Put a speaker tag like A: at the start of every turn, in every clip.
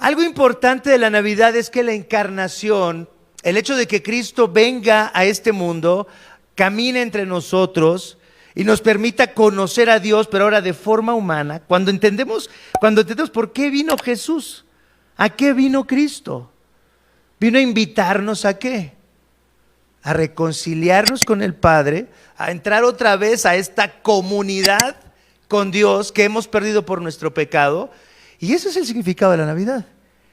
A: Algo importante de la Navidad es que la encarnación, el hecho de que Cristo venga a este mundo, camine entre nosotros y nos permita conocer a Dios, pero ahora de forma humana, cuando entendemos por qué vino Jesús, a qué vino Cristo, vino a invitarnos a qué, a reconciliarnos con el Padre, a entrar otra vez a esta comunidad con Dios que hemos perdido por nuestro pecado. Y ese es el significado de la Navidad,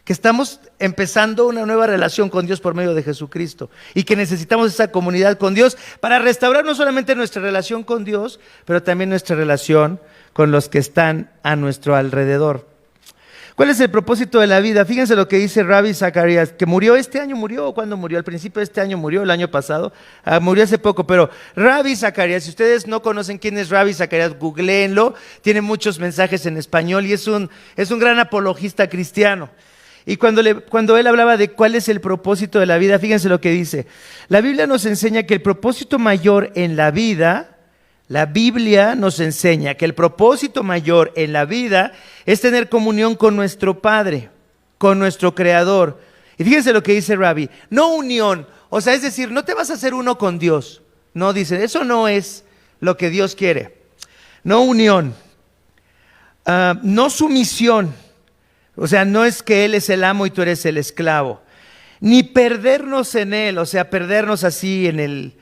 A: que estamos empezando una nueva relación con Dios por medio de Jesucristo y que necesitamos esa comunidad con Dios para restaurar no solamente nuestra relación con Dios, pero también nuestra relación con los que están a nuestro alrededor. ¿Cuál es el propósito de la vida? Fíjense lo que dice Ravi Zacharias, que murió este año, ¿o cuándo murió? Al principio de este año murió, el año pasado, murió hace poco, pero Ravi Zacharias, si ustedes no conocen quién es Ravi Zacharias, googleenlo, tiene muchos mensajes en español y es un gran apologista cristiano. Y cuando él hablaba de cuál es el propósito de la vida, fíjense lo que dice. La Biblia nos enseña que el propósito mayor en la vida, la Biblia nos enseña que el propósito mayor en la vida es tener comunión con nuestro Padre, con nuestro Creador. Y fíjense lo que dice Rabbi, no unión, o sea, es decir, no te vas a hacer uno con Dios. No, dice, eso no es lo que Dios quiere. No unión, no sumisión, o sea, no es que Él es el amo y tú eres el esclavo. Ni perdernos en Él, o sea, perdernos así en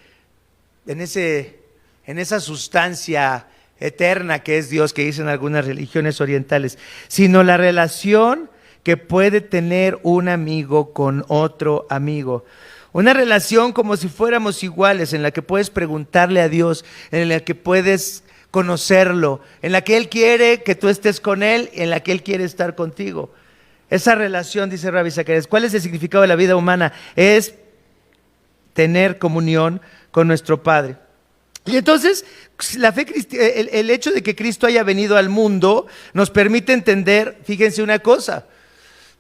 A: esa sustancia eterna que es Dios, que dicen algunas religiones orientales, sino la relación que puede tener un amigo con otro amigo. Una relación como si fuéramos iguales, en la que puedes preguntarle a Dios, en la que puedes conocerlo, en la que Él quiere que tú estés con Él, en la que Él quiere estar contigo. Esa relación, dice Ravi Zacharias, ¿cuál es el significado de la vida humana? Es tener comunión con nuestro Padre. Y entonces, la fe el hecho de que Cristo haya venido al mundo nos permite entender, fíjense una cosa,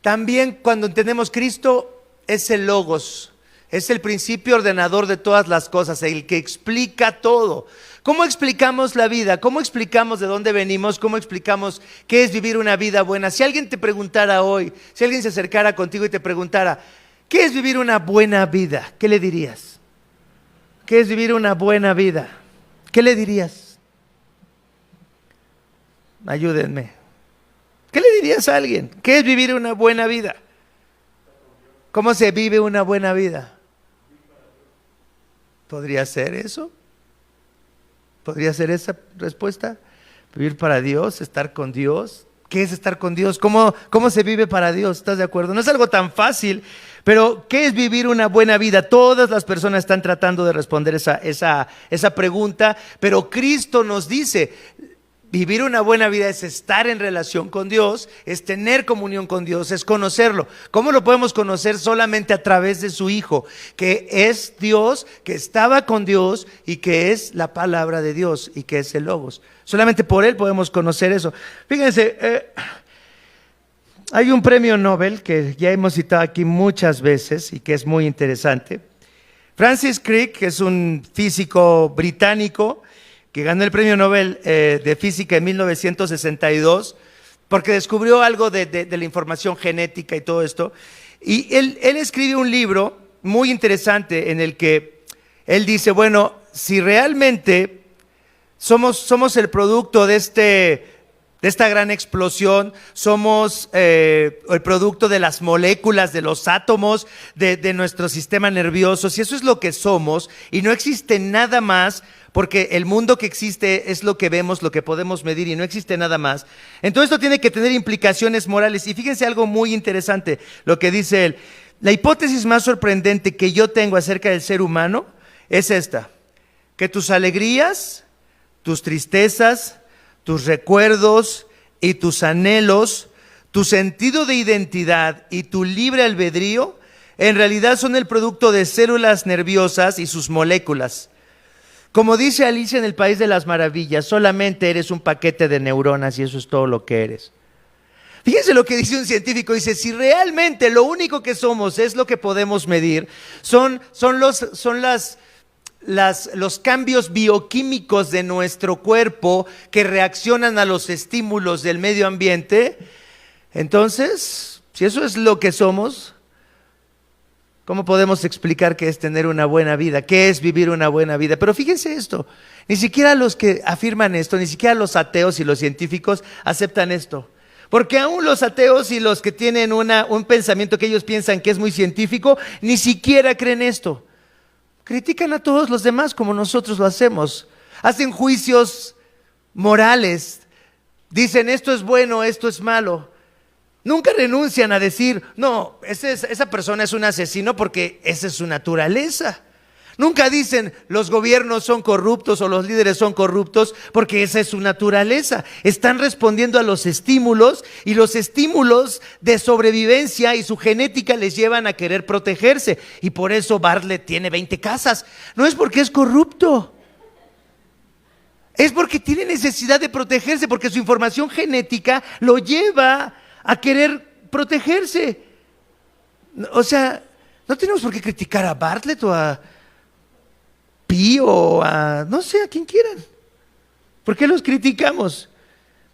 A: también cuando entendemos Cristo es el Logos, es el principio ordenador de todas las cosas, el que explica todo. ¿Cómo explicamos la vida? ¿Cómo explicamos de dónde venimos? ¿Cómo explicamos qué es vivir una vida buena? Si alguien te preguntara hoy, si alguien se acercara contigo y te preguntara, ¿qué es vivir una buena vida? ¿Qué le dirías? ¿Qué es vivir una buena vida? ¿Qué le dirías? Ayúdenme. ¿Qué le dirías a alguien? ¿Qué es vivir una buena vida? ¿Cómo se vive una buena vida? ¿Podría ser eso? ¿Podría ser esa respuesta? Vivir para Dios, estar con Dios. ¿Qué es estar con Dios? ¿Cómo se vive para Dios? ¿Estás de acuerdo? No es algo tan fácil, pero ¿qué es vivir una buena vida? Todas las personas están tratando de responder esa pregunta, pero Cristo nos dice, vivir una buena vida es estar en relación con Dios, es tener comunión con Dios, es conocerlo. ¿Cómo lo podemos conocer? Solamente a través de su Hijo, que es Dios, que estaba con Dios y que es la palabra de Dios y que es el Logos. Solamente por Él podemos conocer eso. Fíjense, hay un premio Nobel que ya hemos citado aquí muchas veces y que es muy interesante. Francis Crick, que es un físico británico, que ganó el premio Nobel de Física en 1962, porque descubrió algo de la información genética y todo esto. Y él escribe un libro muy interesante en el que él dice, bueno, si realmente somos el producto de esta gran explosión, somos el producto de las moléculas, de los átomos, de nuestro sistema nervioso, si eso es lo que somos y no existe nada más, porque el mundo que existe es lo que vemos, lo que podemos medir y no existe nada más, entonces esto tiene que tener implicaciones morales. Y fíjense algo muy interesante, lo que dice él, la hipótesis más sorprendente que yo tengo acerca del ser humano es esta, que tus alegrías, tus tristezas, tus recuerdos y tus anhelos, tu sentido de identidad y tu libre albedrío, en realidad son el producto de células nerviosas y sus moléculas. Como dice Alicia en el País de las Maravillas, solamente eres un paquete de neuronas y eso es todo lo que eres. Fíjense lo que dice un científico, dice, si realmente lo único que somos es lo que podemos medir, son los cambios bioquímicos de nuestro cuerpo que reaccionan a los estímulos del medio ambiente, entonces Si eso es lo que somos, ¿cómo podemos explicar qué es tener una buena vida? ¿Qué es vivir una buena vida? Pero fíjense esto, ni siquiera los que afirman esto, ni siquiera los ateos y los científicos aceptan esto. Porque aún los ateos y los que tienen un pensamiento que ellos piensan que es muy científico, ni siquiera creen esto. Critican a todos los demás como nosotros lo hacemos. Hacen juicios morales. Dicen esto es bueno, esto es malo. Nunca renuncian a decir, no, esa persona es un asesino porque esa es su naturaleza. Nunca dicen los gobiernos son corruptos o los líderes son corruptos porque esa es su naturaleza. Están respondiendo a los estímulos y los estímulos de sobrevivencia y su genética les llevan a querer protegerse. Y por eso Bartlett tiene 20 casas. No es porque es corrupto. Es porque tiene necesidad de protegerse, porque su información genética lo lleva a querer protegerse. O sea, no tenemos por qué criticar a Bartlett o a Pi o a, no sé, a quien quieran. ¿Por qué los criticamos?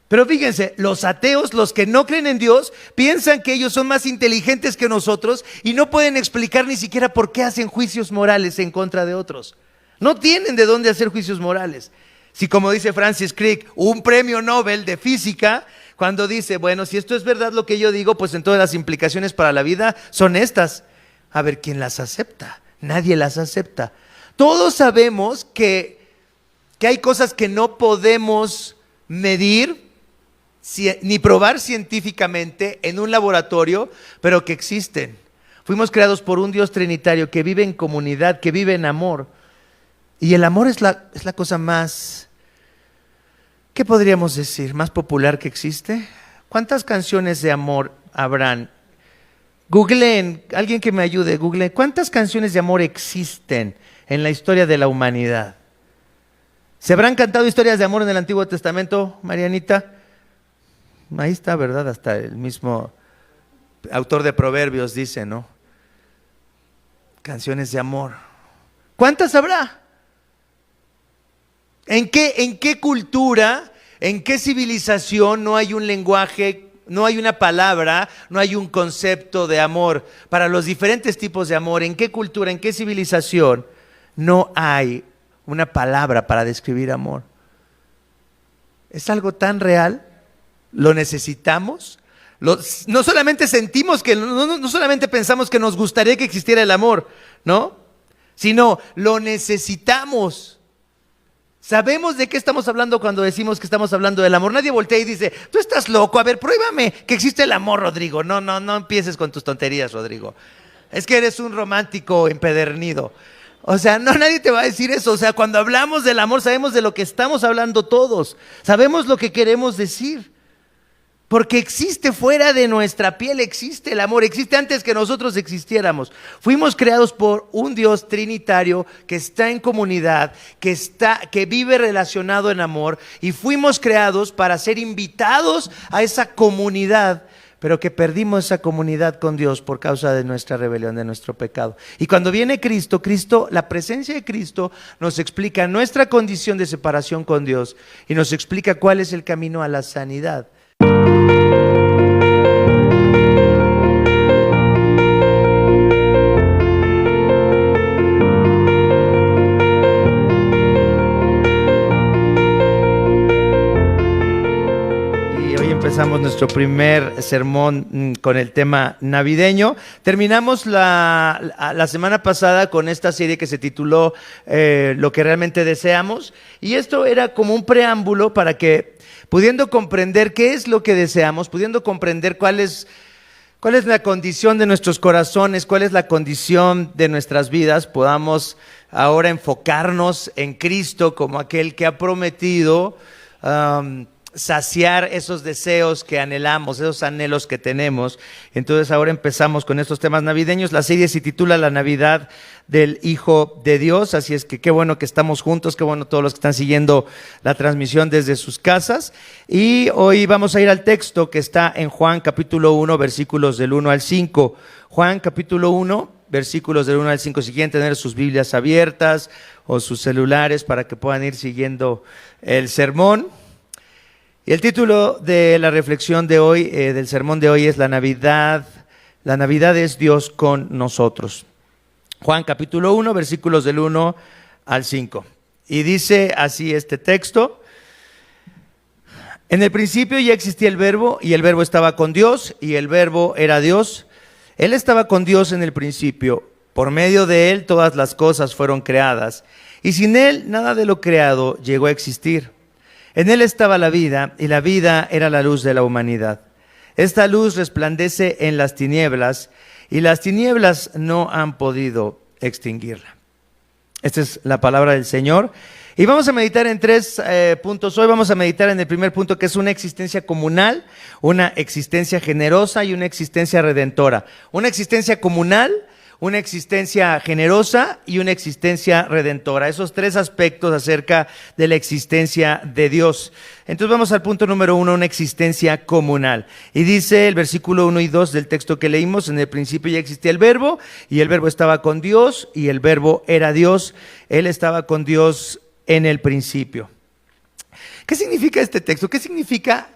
A: Pero fíjense, los ateos, los que no creen en Dios, piensan que ellos son más inteligentes que nosotros y no pueden explicar ni siquiera por qué hacen juicios morales en contra de otros. No tienen de dónde hacer juicios morales. Si, como dice Francis Crick, un premio Nobel de física, cuando dice, bueno, si esto es verdad lo que yo digo, pues entonces las implicaciones para la vida son estas. A ver, ¿quién las acepta? Nadie las acepta. Todos sabemos que hay cosas que no podemos medir ni probar científicamente en un laboratorio, pero que existen. Fuimos creados por un Dios trinitario que vive en comunidad, que vive en amor. Y el amor es la cosa más, ¿qué podríamos decir? Más popular que existe. ¿Cuántas canciones de amor habrán? Googleen, alguien que me ayude, googleen. ¿Cuántas canciones de amor existen en la historia de la humanidad? ¿Se habrán cantado historias de amor en el Antiguo Testamento, Marianita? Ahí está, ¿verdad? Hasta el mismo autor de Proverbios dice, ¿no? Canciones de amor. ¿Cuántas habrá? ¿En qué cultura, en qué civilización no hay un lenguaje, no hay una palabra, no hay un concepto de amor para los diferentes tipos de amor? ¿En qué cultura, en qué civilización no hay una palabra para describir amor? Es algo tan real, lo necesitamos. No solamente sentimos que, no solamente pensamos que nos gustaría que existiera el amor, ¿no? Sino lo necesitamos. Sabemos de qué estamos hablando cuando decimos que estamos hablando del amor. Nadie voltea y dice, tú estás loco, a ver, pruébame que existe el amor, Rodrigo. No empieces con tus tonterías, Rodrigo. Es que eres un romántico empedernido. O sea, no, nadie te va a decir eso. O sea, cuando hablamos del amor sabemos de lo que estamos hablando todos. Sabemos lo que queremos decir. Porque existe fuera de nuestra piel, existe el amor, existe antes que nosotros existiéramos. Fuimos creados por un Dios trinitario que está en comunidad, que vive relacionado en amor, y fuimos creados para ser invitados a esa comunidad, pero que perdimos esa comunidad con Dios por causa de nuestra rebelión, de nuestro pecado. Y cuando viene Cristo, la presencia de Cristo nos explica nuestra condición de separación con Dios y nos explica cuál es el camino a la sanidad. Empezamos nuestro primer sermón con el tema navideño. Terminamos la semana pasada con esta serie que se tituló Lo que realmente deseamos. Y esto era como un preámbulo para que, pudiendo comprender qué es lo que deseamos, pudiendo comprender cuál es la condición de nuestros corazones, cuál es la condición de nuestras vidas, podamos ahora enfocarnos en Cristo como aquel que ha prometido saciar esos deseos que anhelamos, esos anhelos que tenemos. Entonces ahora empezamos con estos temas navideños. La serie se titula La Navidad del Hijo de Dios, así es que qué bueno que estamos juntos, qué bueno todos los que están siguiendo la transmisión desde sus casas. Y hoy vamos a ir al texto que está en Juan capítulo 1, versículos del 1 al 5. Juan capítulo 1, versículos del 1 al 5. Si quieren tener sus Biblias abiertas o sus celulares para que puedan ir siguiendo el sermón. Y el título de la reflexión de hoy, del sermón de hoy, es La Navidad La Navidad es Dios con nosotros. Juan capítulo 1, versículos del 1 al 5. Y dice así este texto: en el principio ya existía el Verbo, y el Verbo estaba con Dios, y el Verbo era Dios. Él estaba con Dios en el principio. Por medio de Él todas las cosas fueron creadas, y sin Él nada de lo creado llegó a existir. En Él estaba la vida, y la vida era la luz de la humanidad. Esta luz resplandece en las tinieblas, y las tinieblas no han podido extinguirla. Esta es la palabra del Señor. Y vamos a meditar en tres puntos. Hoy vamos a meditar en el primer punto, que es una existencia comunal, una existencia generosa y una existencia redentora. Una existencia comunal, una existencia generosa y una existencia redentora. Esos tres aspectos acerca de la existencia de Dios. Entonces vamos al punto número 1, una existencia comunal. Y dice el versículo 1 y 2 del texto que leímos: en el principio ya existía el Verbo, y el Verbo estaba con Dios, y el Verbo era Dios. Él estaba con Dios en el principio. ¿Qué significa este texto? ¿Qué significa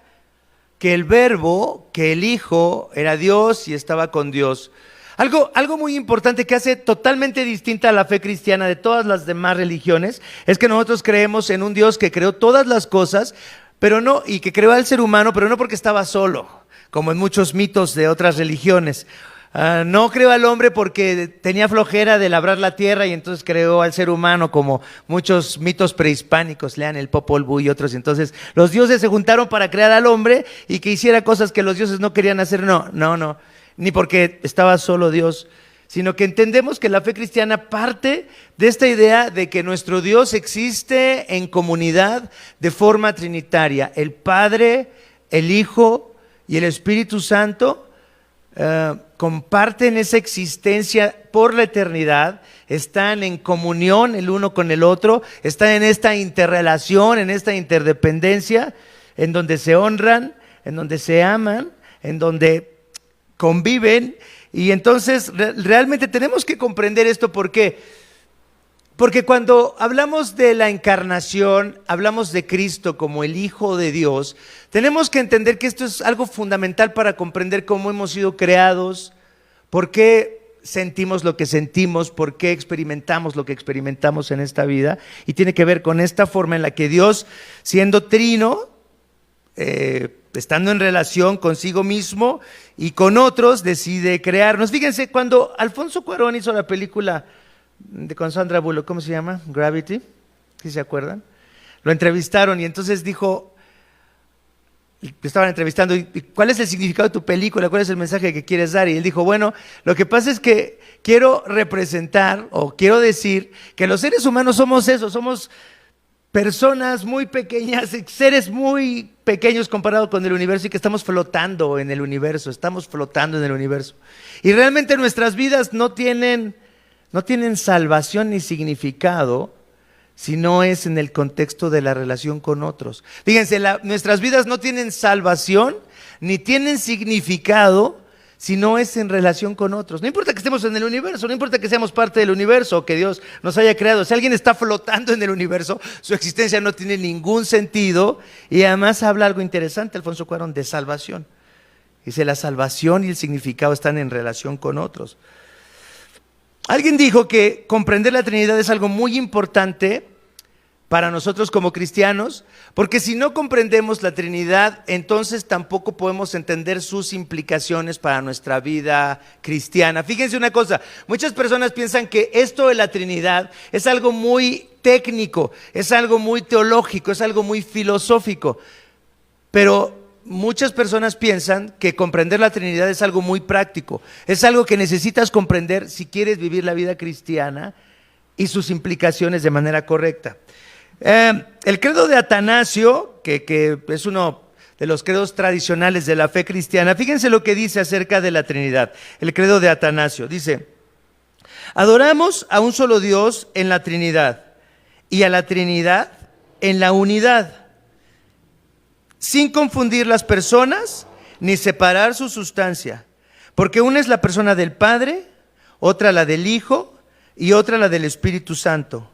A: que el Verbo, que el Hijo era Dios y estaba con Dios? Algo muy importante que hace totalmente distinta a la fe cristiana de todas las demás religiones es que nosotros creemos en un Dios que creó todas las cosas, pero no, y que creó al ser humano, pero no porque estaba solo, como en muchos mitos de otras religiones. No creó al hombre porque tenía flojera de labrar la tierra y entonces creó al ser humano, como muchos mitos prehispánicos, lean el Popol Vuh y otros. Entonces los dioses se juntaron para crear al hombre y que hiciera cosas que los dioses no querían hacer. No, ni porque estaba solo Dios, sino que entendemos que la fe cristiana parte de esta idea de que nuestro Dios existe en comunidad de forma trinitaria. El Padre, el Hijo y el Espíritu Santo comparten esa existencia por la eternidad, están en comunión el uno con el otro, están en esta interrelación, en esta interdependencia, en donde se honran, en donde se aman, en donde conviven. Y entonces realmente tenemos que comprender esto. ¿Por qué? Porque cuando hablamos de la encarnación, hablamos de Cristo como el Hijo de Dios, tenemos que entender que esto es algo fundamental para comprender cómo hemos sido creados, por qué sentimos lo que sentimos, por qué experimentamos lo que experimentamos en esta vida. Y tiene que ver con esta forma en la que Dios, siendo trino, estando en relación consigo mismo y con otros, decide crearnos. Fíjense, cuando Alfonso Cuarón hizo la película con Sandra Bullock, ¿cómo se llama? Gravity, ¿sí se acuerdan? Lo entrevistaron y entonces dijo, estaban entrevistando, ¿cuál es el significado de tu película? ¿Cuál es el mensaje que quieres dar? Y él dijo, bueno, lo que pasa es que quiero representar o quiero decir que los seres humanos somos eso, somos personas muy pequeñas, seres muy pequeños comparados con el universo, y que estamos flotando en el universo, Y realmente nuestras vidas no tienen salvación ni significado si no es en el contexto de la relación con otros. Fíjense, nuestras vidas no tienen salvación ni tienen significado si no es en relación con otros. No importa que estemos en el universo, no importa que seamos parte del universo o que Dios nos haya creado. Si alguien está flotando en el universo, su existencia no tiene ningún sentido. Y además habla algo interesante, Alfonso Cuarón, de salvación. Dice, la salvación y el significado están en relación con otros. Alguien dijo que comprender la Trinidad es algo muy importante para nosotros como cristianos, porque si no comprendemos la Trinidad, entonces tampoco podemos entender sus implicaciones para nuestra vida cristiana. Fíjense una cosa, muchas personas piensan que esto de la Trinidad es algo muy técnico, es algo muy teológico, es algo muy filosófico, pero muchas personas piensan que comprender la Trinidad es algo muy práctico, es algo que necesitas comprender si quieres vivir la vida cristiana y sus implicaciones de manera correcta. El credo de Atanasio, que es uno de los credos tradicionales de la fe cristiana, fíjense lo que dice acerca de la Trinidad. El credo de Atanasio dice: adoramos a un solo Dios en la Trinidad y a la Trinidad en la unidad, sin confundir las personas ni separar su sustancia, porque una es la persona del Padre, otra la del Hijo y otra la del Espíritu Santo.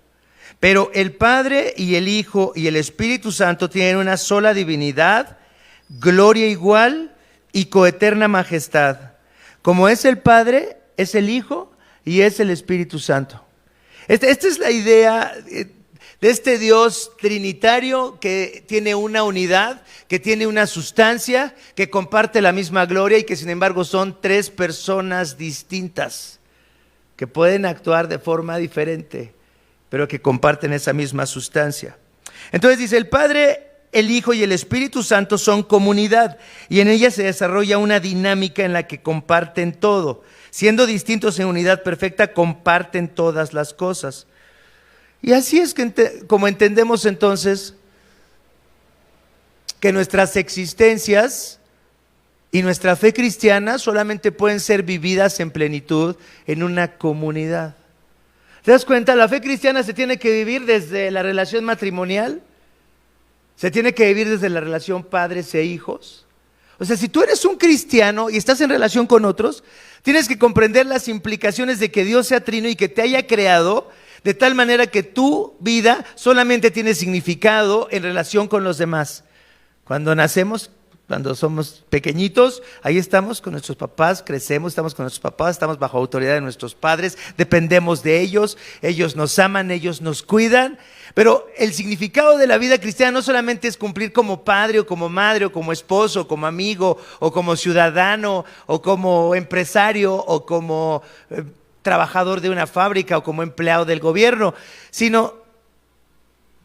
A: Pero el Padre y el Hijo y el Espíritu Santo tienen una sola divinidad, gloria igual y coeterna majestad. Como es el Padre, es el Hijo y es el Espíritu Santo. Esta es la idea de este Dios trinitario que tiene una unidad, que tiene una sustancia, que comparte la misma gloria y que sin embargo son tres personas distintas, que pueden actuar de forma diferente, pero que comparten esa misma sustancia. Entonces dice, el Padre, el Hijo y el Espíritu Santo son comunidad y en ella se desarrolla una dinámica en la que comparten todo. Siendo distintos en unidad perfecta, comparten todas las cosas. Y así es que como entendemos entonces que nuestras existencias y nuestra fe cristiana solamente pueden ser vividas en plenitud en una comunidad. ¿Te das cuenta? La fe cristiana se tiene que vivir desde la relación matrimonial, se tiene que vivir desde la relación padres e hijos. O sea, si tú eres un cristiano y estás en relación con otros, tienes que comprender las implicaciones de que Dios sea trino y que te haya creado de tal manera que tu vida solamente tiene significado en relación con los demás. Cuando nacemos, cuando somos pequeñitos, ahí estamos con nuestros papás, crecemos, estamos con nuestros papás, estamos bajo autoridad de nuestros padres, dependemos de ellos, ellos nos aman, ellos nos cuidan. Pero el significado de la vida cristiana no solamente es cumplir como padre o como madre o como esposo o como amigo o como ciudadano o como empresario o como trabajador de una fábrica o como empleado del gobierno, sino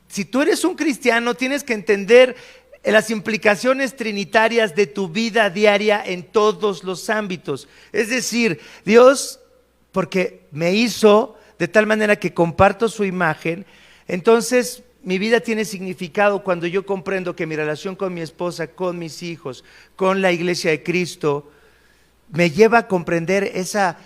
A: si tú eres un cristiano tienes que entender las implicaciones trinitarias de tu vida diaria en todos los ámbitos. Es decir, Dios, porque me hizo de tal manera que comparto su imagen, entonces mi vida tiene significado cuando yo comprendo que mi relación con mi esposa, con mis hijos, con la iglesia de Cristo, me lleva a comprender esa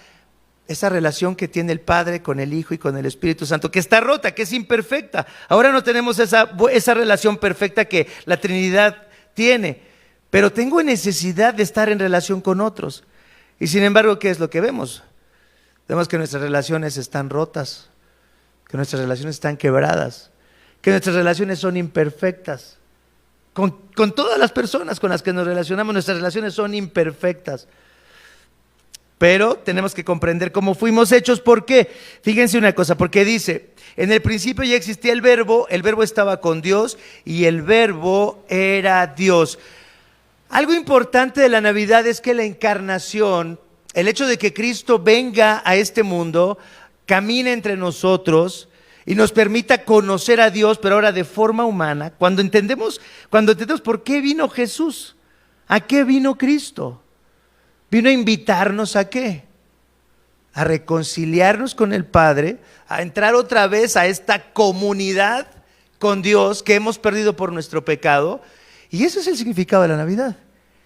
A: relación que tiene el Padre con el Hijo y con el Espíritu Santo, que está rota, que es imperfecta. Ahora no tenemos esa relación perfecta que la Trinidad tiene, pero tengo necesidad de estar en relación con otros. Y sin embargo, ¿qué es lo que vemos? Vemos que nuestras relaciones están rotas, que nuestras relaciones están quebradas, que nuestras relaciones son imperfectas. Con todas las personas con las que nos relacionamos, nuestras relaciones son imperfectas. Pero tenemos que comprender cómo fuimos hechos. ¿Por qué? Fíjense una cosa, porque dice, en el principio ya existía el verbo estaba con Dios y el verbo era Dios. Algo importante de la Navidad es que la encarnación, el hecho de que Cristo venga a este mundo, camine entre nosotros y nos permita conocer a Dios, pero ahora de forma humana, cuando entendemos por qué vino Jesús, ¿a qué vino Cristo? Vino a invitarnos ¿a qué? A reconciliarnos con el Padre, a entrar otra vez a esta comunidad con Dios que hemos perdido por nuestro pecado. Y ese es el significado de la Navidad,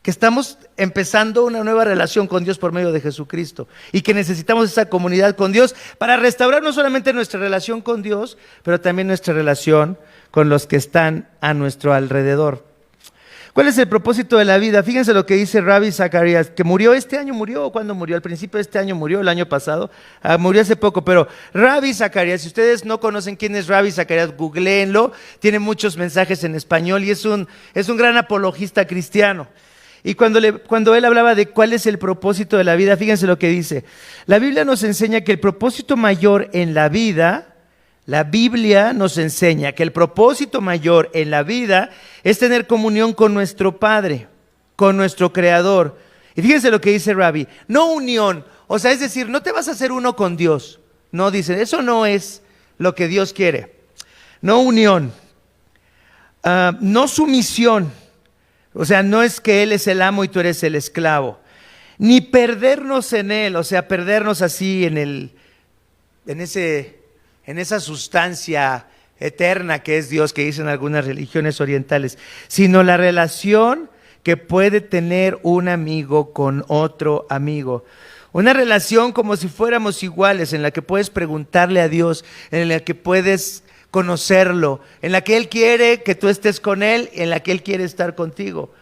A: que estamos empezando una nueva relación con Dios por medio de Jesucristo y que necesitamos esa comunidad con Dios para restaurar no solamente nuestra relación con Dios, pero también nuestra relación con los que están a nuestro alrededor. ¿Cuál es el propósito de la vida? Fíjense lo que dice Ravi Zacharias, que murió este año, ¿o cuándo murió? Al principio de este año murió, el año pasado, murió hace poco, pero Ravi Zacharias, si ustedes no conocen quién es Ravi Zacharias, googleenlo, tiene muchos mensajes en español y es un gran apologista cristiano. Y cuando él hablaba de cuál es el propósito de la vida, fíjense lo que dice. La Biblia nos enseña que el propósito mayor en la vida, la Biblia nos enseña que el propósito mayor en la vida es tener comunión con nuestro Padre, con nuestro Creador. Y fíjense lo que dice Rabbi, no unión, o sea, es decir, no te vas a hacer uno con Dios. No, dice, eso no es lo que Dios quiere. No unión, no sumisión, o sea, no es que Él es el amo y tú eres el esclavo. Ni perdernos en Él, o sea, perdernos así en esa sustancia eterna que es Dios, que dicen algunas religiones orientales, sino la relación que puede tener un amigo con otro amigo. Una relación como si fuéramos iguales, en la que puedes preguntarle a Dios, en la que puedes conocerlo, en la que Él quiere que tú estés con Él, en la que Él quiere estar contigo.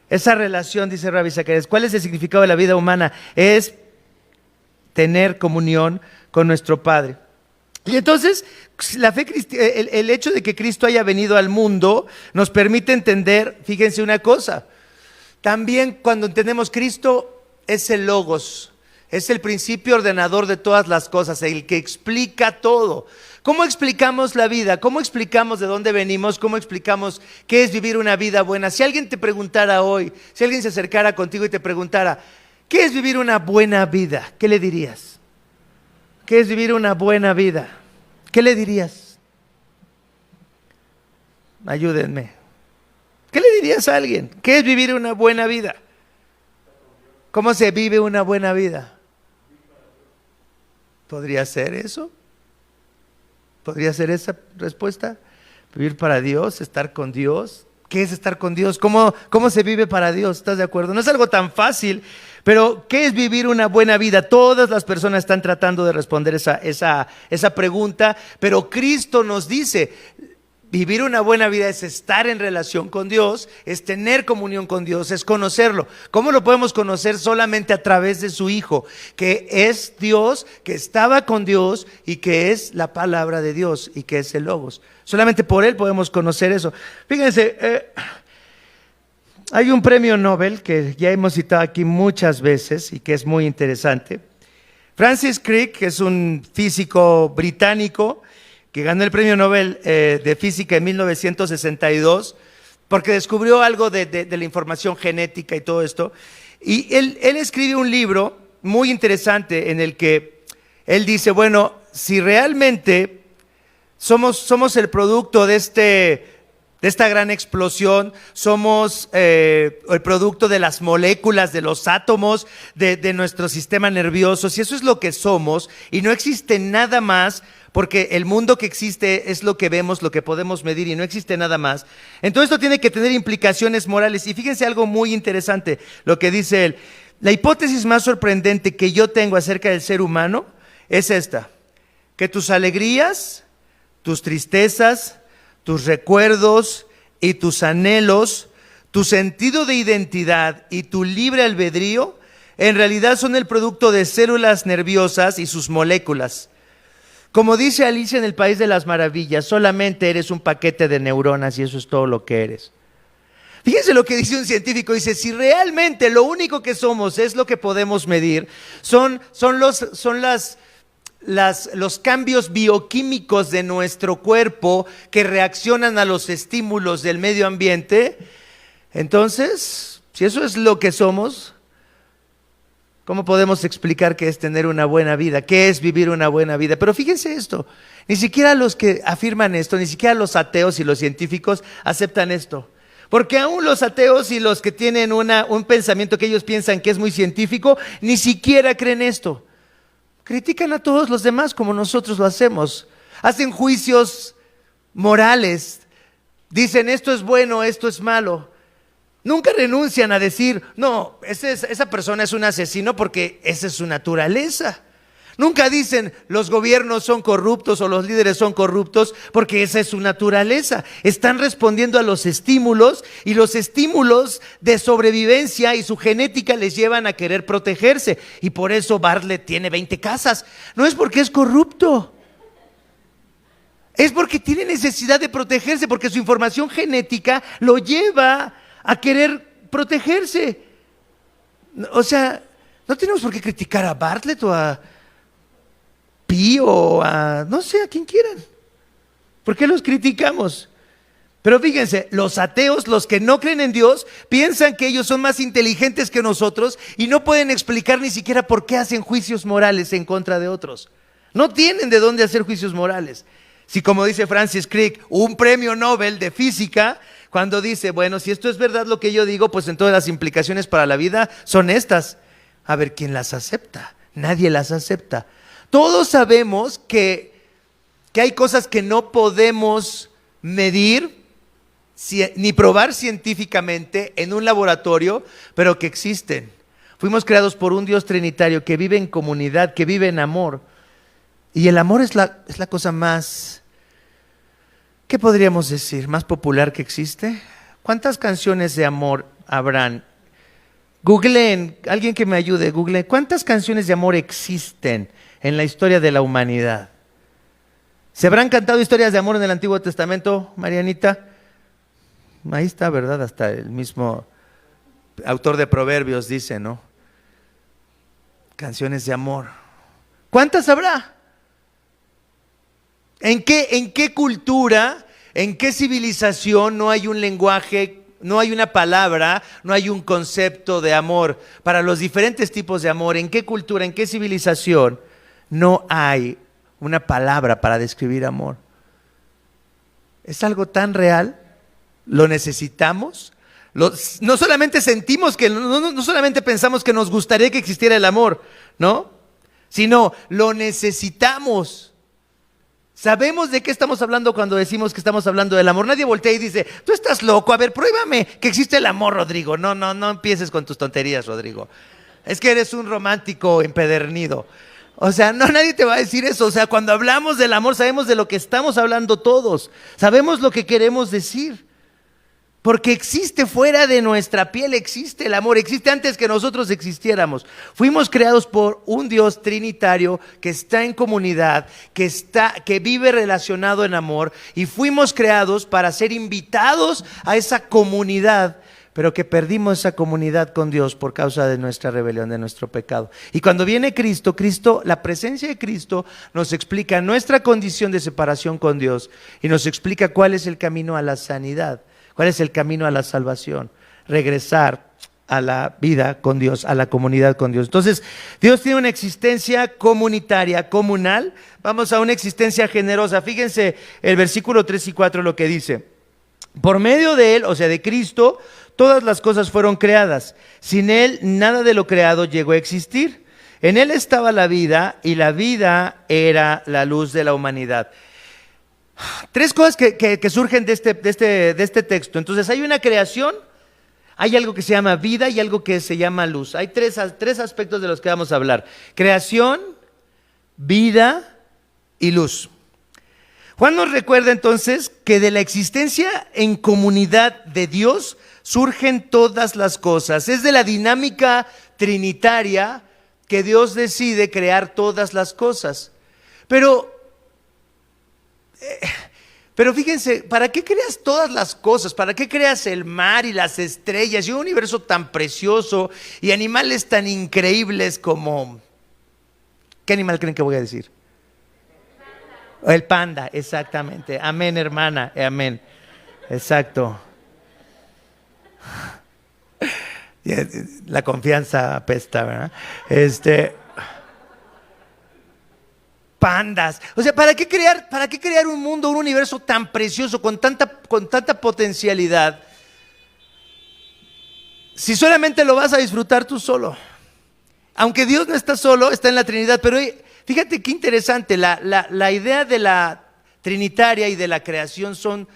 A: Esa relación, dice Rabbi Zacharias, ¿cuál es el significado de la vida humana? Es tener comunión con nuestro Padre. Y entonces, la fe el hecho de que Cristo haya venido al mundo nos permite entender, fíjense una cosa, también cuando entendemos Cristo es el Logos. Es el principio ordenador de todas las cosas, el que explica todo. ¿Cómo explicamos la vida? ¿Cómo explicamos de dónde venimos? ¿Cómo explicamos qué es vivir una vida buena? Si alguien te preguntara hoy, si alguien se acercara contigo y te preguntara, ¿qué es vivir una buena vida? ¿Qué le dirías? ¿Qué es vivir una buena vida? ¿Qué le dirías? Ayúdenme. ¿Qué le dirías a alguien? ¿Qué es vivir una buena vida? ¿Cómo se vive una buena vida? ¿Podría ser eso? ¿Podría ser esa respuesta? Vivir para Dios, estar con Dios. ¿Qué es estar con Dios? ¿Cómo se vive para Dios? ¿Estás de acuerdo? No es algo tan fácil, pero ¿qué es vivir una buena vida? Todas las personas están tratando de responder esa pregunta, pero Cristo nos dice, vivir una buena vida es estar en relación con Dios, es tener comunión con Dios, es conocerlo. ¿Cómo lo podemos conocer? Solamente a través de su Hijo, que es Dios, que estaba con Dios y que es la palabra de Dios y que es el Logos. Solamente por Él podemos conocer eso. Fíjense, hay un premio Nobel que ya hemos citado aquí muchas veces y que es muy interesante. Francis Crick, que es un físico británico, que ganó el premio Nobel de Física en 1962, porque descubrió algo de la información genética y todo esto. Y él escribe un libro muy interesante en el que él dice, bueno, si realmente somos el producto de esta gran explosión, somos el producto de las moléculas, de los átomos, de nuestro sistema nervioso, si eso es lo que somos y no existe nada más, porque el mundo que existe es lo que vemos, lo que podemos medir y no existe nada más. Entonces esto tiene que tener implicaciones morales. Y fíjense algo muy interesante, lo que dice él. La hipótesis más sorprendente que yo tengo acerca del ser humano es esta: que tus alegrías, tus tristezas, tus recuerdos y tus anhelos, tu sentido de identidad y tu libre albedrío, en realidad son el producto de células nerviosas y sus moléculas. Como dice Alicia en el País de las Maravillas, solamente eres un paquete de neuronas y eso es todo lo que eres. Fíjense lo que dice un científico, dice, si realmente lo único que somos es lo que podemos medir, son los cambios bioquímicos de nuestro cuerpo que reaccionan a los estímulos del medio ambiente, entonces, si eso es lo que somos, ¿cómo podemos explicar qué es tener una buena vida? ¿Qué es vivir una buena vida? Pero fíjense esto, ni siquiera los que afirman esto, ni siquiera los ateos y los científicos aceptan esto. Porque aún los ateos y los que tienen un pensamiento que ellos piensan que es muy científico, ni siquiera creen esto. Critican a todos los demás como nosotros lo hacemos. Hacen juicios morales. Dicen esto es bueno, esto es malo. Nunca renuncian a decir, no, esa persona es un asesino porque esa es su naturaleza. Nunca dicen los gobiernos son corruptos o los líderes son corruptos porque esa es su naturaleza. Están respondiendo a los estímulos y los estímulos de sobrevivencia y su genética les llevan a querer protegerse. Y por eso Bartlett tiene 20 casas. No es porque es corrupto. Es porque tiene necesidad de protegerse, porque su información genética lo lleva a querer protegerse. O sea, no tenemos por qué criticar a Bartlett o a Pi o a, no sé, a quien quieran. ¿Por qué los criticamos? Pero fíjense, los ateos, los que no creen en Dios, piensan que ellos son más inteligentes que nosotros y no pueden explicar ni siquiera por qué hacen juicios morales en contra de otros. No tienen de dónde hacer juicios morales. Si, como dice Francis Crick, un premio Nobel de física, cuando dice, bueno, si esto es verdad lo que yo digo, pues entonces las implicaciones para la vida son estas. A ver, ¿quién las acepta? Nadie las acepta. Todos sabemos que hay cosas que no podemos medir ni probar científicamente en un laboratorio, pero que existen. Fuimos creados por un Dios trinitario que vive en comunidad, que vive en amor. Y el amor es la cosa más, ¿qué podríamos decir? Más popular que existe. ¿Cuántas canciones de amor habrán? Googleen, alguien que me ayude, googleen. ¿Cuántas canciones de amor existen en la historia de la humanidad? ¿Se habrán cantado historias de amor en el Antiguo Testamento, Marianita? Ahí está, ¿verdad? Hasta el mismo autor de Proverbios dice, ¿no? canciones de amor. ¿Cuántas habrá? ¿En qué cultura, en qué civilización no hay un lenguaje, no hay una palabra, no hay un concepto de amor para los diferentes tipos de amor? ¿En qué cultura, en qué civilización no hay una palabra para describir amor? Es algo tan real, lo necesitamos. No solamente sentimos que, no solamente pensamos que nos gustaría que existiera el amor, ¿no? Sino lo necesitamos. Sabemos de qué estamos hablando cuando decimos que estamos hablando del amor. Nadie voltea y dice, tú estás loco, a ver, pruébame que existe el amor, Rodrigo. No empieces con tus tonterías, Rodrigo. Es que eres un romántico empedernido. O sea, no, nadie te va a decir eso. O sea, cuando hablamos del amor sabemos de lo que estamos hablando todos. Sabemos lo que queremos decir. Porque existe fuera de nuestra piel, existe el amor, existe antes que nosotros existiéramos. Fuimos creados por un Dios trinitario que está en comunidad, que vive relacionado en amor, y fuimos creados para ser invitados a esa comunidad, pero que perdimos esa comunidad con Dios por causa de nuestra rebelión, de nuestro pecado. Y cuando viene Cristo, la presencia de Cristo nos explica nuestra condición de separación con Dios y nos explica cuál es el camino a la sanidad. ¿Cuál es el camino a la salvación? Regresar a la vida con Dios, a la comunidad con Dios. Entonces, Dios tiene una existencia comunitaria, comunal. Vamos a una existencia generosa. Fíjense el versículo 3 y 4 lo que dice. Por medio de Él, o sea, de Cristo, todas las cosas fueron creadas. Sin Él, nada de lo creado llegó a existir. En Él estaba la vida y la vida era la luz de la humanidad. Tres cosas que surgen de este texto. Entonces hay una creación, hay algo que se llama vida y algo que se llama luz. Hay tres aspectos de los que vamos a hablar: creación, vida y luz. Juan nos recuerda entonces que de la existencia en comunidad de Dios surgen todas las cosas. Es de la dinámica trinitaria que Dios decide crear todas las cosas. Pero fíjense, ¿para qué creas todas las cosas? ¿Para qué creas el mar y las estrellas y un universo tan precioso y animales tan increíbles como... ¿Qué animal creen que voy a decir? El panda, exactamente. Amén, hermana, amén. Exacto. La confianza apesta, ¿verdad? Pandas. O sea, ¿para qué crear un mundo, un universo tan precioso, con tanta potencialidad, si solamente lo vas a disfrutar tú solo? Aunque Dios no está solo, está en la Trinidad. Pero fíjate qué interesante, la idea de la trinitaria y de la creación son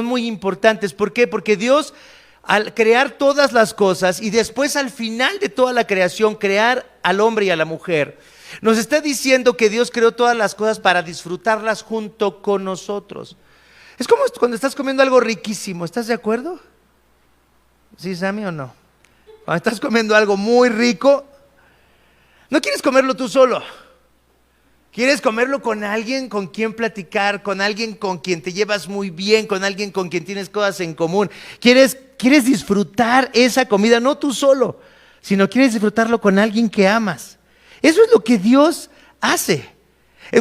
A: muy importantes. ¿Por qué? Porque Dios, al crear todas las cosas y después al final de toda la creación crear al hombre y a la mujer, nos está diciendo que Dios creó todas las cosas para disfrutarlas junto con nosotros. Es como cuando estás comiendo algo riquísimo, ¿estás de acuerdo? ¿Sí, Sammy, o no? Cuando estás comiendo algo muy rico, no quieres comerlo tú solo. Quieres comerlo con alguien con quien platicar, con alguien con quien te llevas muy bien, con alguien con quien tienes cosas en común. Quieres disfrutar esa comida, no tú solo, sino quieres disfrutarlo con alguien que amas. Eso es lo que Dios hace.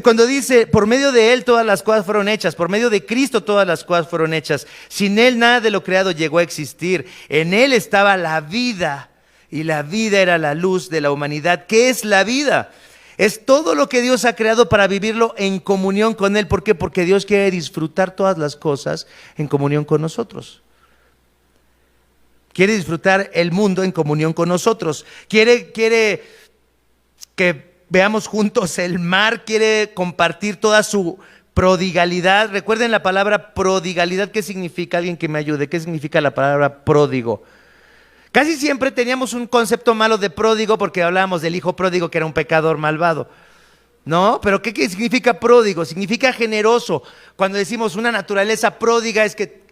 A: Cuando dice, por medio de Él todas las cosas fueron hechas, por medio de Cristo todas las cosas fueron hechas. Sin Él nada de lo creado llegó a existir. En Él estaba la vida y la vida era la luz de la humanidad. ¿Qué es la vida? Es todo lo que Dios ha creado para vivirlo en comunión con Él. ¿Por qué? Porque Dios quiere disfrutar todas las cosas en comunión con nosotros. Quiere disfrutar el mundo en comunión con nosotros. Quiere que veamos juntos el mar, quiere compartir toda su prodigalidad. Recuerden la palabra prodigalidad. ¿Qué significa? Alguien que me ayude. ¿Qué significa la palabra pródigo? Casi siempre teníamos un concepto malo de pródigo porque hablábamos del hijo pródigo que era un pecador malvado. ¿No? Pero ¿qué significa pródigo? Significa generoso. Cuando decimos una naturaleza pródiga es que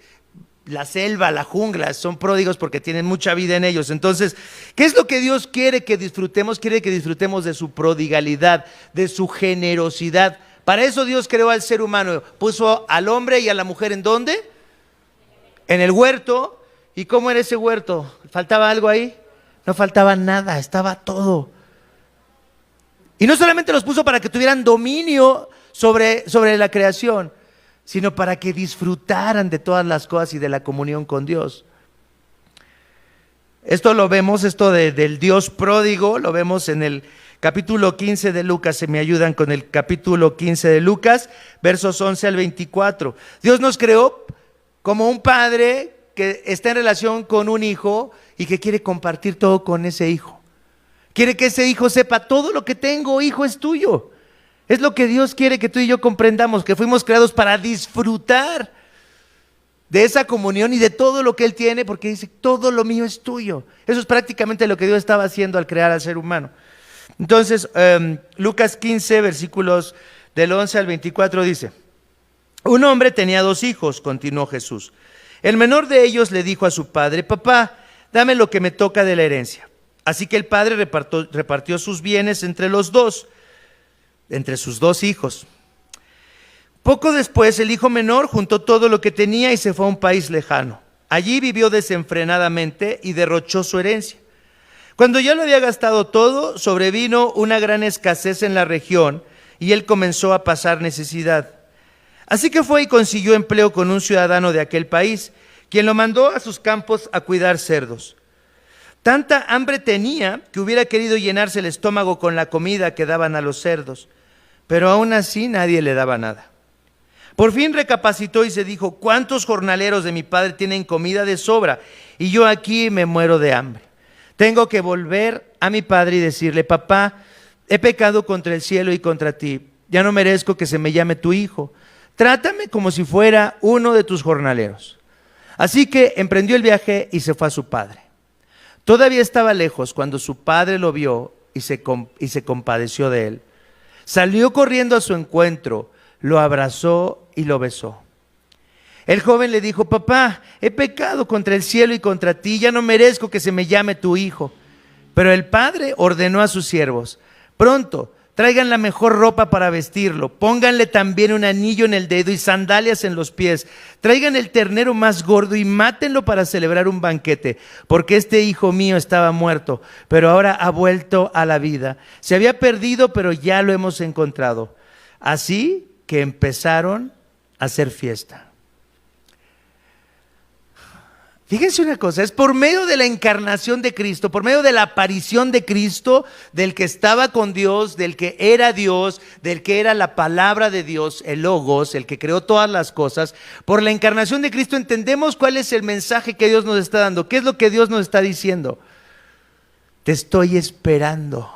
A: la selva, la jungla, son pródigos porque tienen mucha vida en ellos. Entonces, ¿qué es lo que Dios quiere que disfrutemos? Quiere que disfrutemos de su prodigalidad, de su generosidad. Para eso Dios creó al ser humano. Puso al hombre y a la mujer, ¿en dónde? En el huerto. ¿Y cómo era ese huerto? ¿Faltaba algo ahí? No faltaba nada, estaba todo. Y no solamente los puso para que tuvieran dominio sobre la creación, sino para que disfrutaran de todas las cosas y de la comunión con Dios. Esto lo vemos, del Dios pródigo, lo vemos en el capítulo 15 de Lucas. Se me ayudan con el capítulo 15 de Lucas, versos 11 al 24. Dios nos creó como un padre que está en relación con un hijo y que quiere compartir todo con ese hijo. Quiere que ese hijo sepa: todo lo que tengo, hijo, es tuyo. Es lo que Dios quiere que tú y yo comprendamos, que fuimos creados para disfrutar de esa comunión y de todo lo que Él tiene, porque dice: todo lo mío es tuyo. Eso es prácticamente lo que Dios estaba haciendo al crear al ser humano. Entonces, Lucas 15, versículos del 11 al 24 dice: un hombre tenía 2 hijos, continuó Jesús. El menor de ellos le dijo a su padre: papá, dame lo que me toca de la herencia. Así que el padre repartió sus bienes entre los dos, entre sus 2 hijos. Poco después, el hijo menor juntó todo lo que tenía y se fue a un país lejano. Allí vivió desenfrenadamente y derrochó su herencia. Cuando ya lo había gastado todo, sobrevino una gran escasez en la región y él comenzó a pasar necesidad. Así que fue y consiguió empleo con un ciudadano de aquel país, quien lo mandó a sus campos a cuidar cerdos. Tanta hambre tenía que hubiera querido llenarse el estómago con la comida que daban a los cerdos, pero aún así nadie le daba nada. Por fin recapacitó y se dijo: ¿cuántos jornaleros de mi padre tienen comida de sobra y yo aquí me muero de hambre? Tengo que volver a mi padre y decirle: papá, he pecado contra el cielo y contra ti, ya no merezco que se me llame tu hijo, trátame como si fuera uno de tus jornaleros. Así que emprendió el viaje y se fue a su padre. Todavía estaba lejos cuando su padre lo vio y se compadeció de él. Salió corriendo a su encuentro, lo abrazó y lo besó. El joven le dijo: papá, he pecado contra el cielo y contra ti, ya no merezco que se me llame tu hijo. Pero el padre ordenó a sus siervos: pronto, traigan la mejor ropa para vestirlo, pónganle también un anillo en el dedo y sandalias en los pies, traigan el ternero más gordo y mátenlo para celebrar un banquete, porque este hijo mío estaba muerto, pero ahora ha vuelto a la vida. Se había perdido, pero ya lo hemos encontrado. Así que empezaron a hacer fiesta. Fíjense una cosa, es por medio de la encarnación de Cristo, por medio de la aparición de Cristo, del que estaba con Dios, del que era Dios, del que era la palabra de Dios, el Logos, el que creó todas las cosas. Por la encarnación de Cristo entendemos cuál es el mensaje que Dios nos está dando. ¿Qué es lo que Dios nos está diciendo? Te estoy esperando.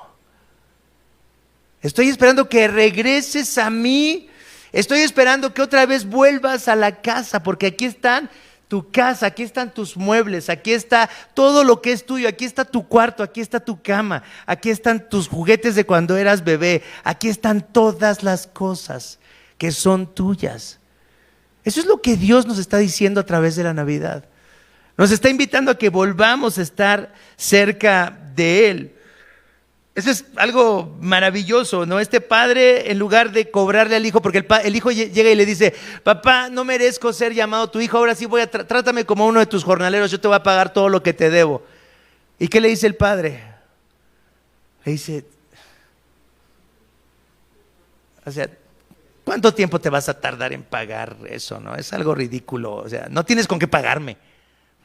A: Estoy esperando que regreses a mí. Estoy esperando que otra vez vuelvas a la casa, porque aquí están tu casa, aquí están tus muebles, aquí está todo lo que es tuyo, aquí está tu cuarto, aquí está tu cama, aquí están tus juguetes de cuando eras bebé, aquí están todas las cosas que son tuyas. Eso es lo que Dios nos está diciendo a través de la Navidad. Nos está invitando a que volvamos a estar cerca de Él. Eso es algo maravilloso, ¿no? Este padre, en lugar de cobrarle al hijo, porque el hijo llega y le dice: papá, no merezco ser llamado tu hijo, ahora sí trátame como uno de tus jornaleros, yo te voy a pagar todo lo que te debo. ¿Y qué le dice el padre? Le dice: o sea, ¿cuánto tiempo te vas a tardar en pagar eso, no? Es algo ridículo, o sea, no tienes con qué pagarme,